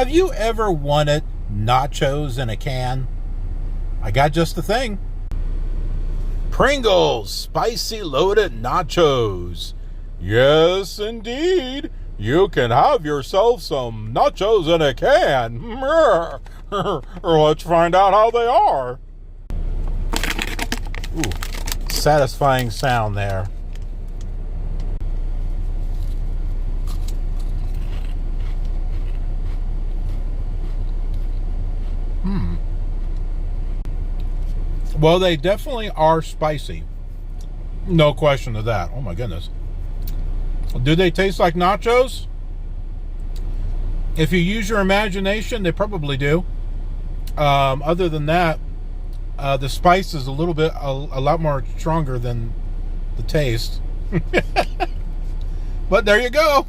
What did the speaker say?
Have you ever wanted nachos in a can? I got just the thing. Pringles spicy loaded nachos. Yes, indeed. You can have yourself some nachos in a can. Let's find out how they are. Ooh, satisfying sound there. Well, they definitely are spicy. No question of that. Oh my goodness. Do they taste like nachos? If you use your imagination, they probably do. Other than that, the spice is a lot more stronger than the taste. But there you go.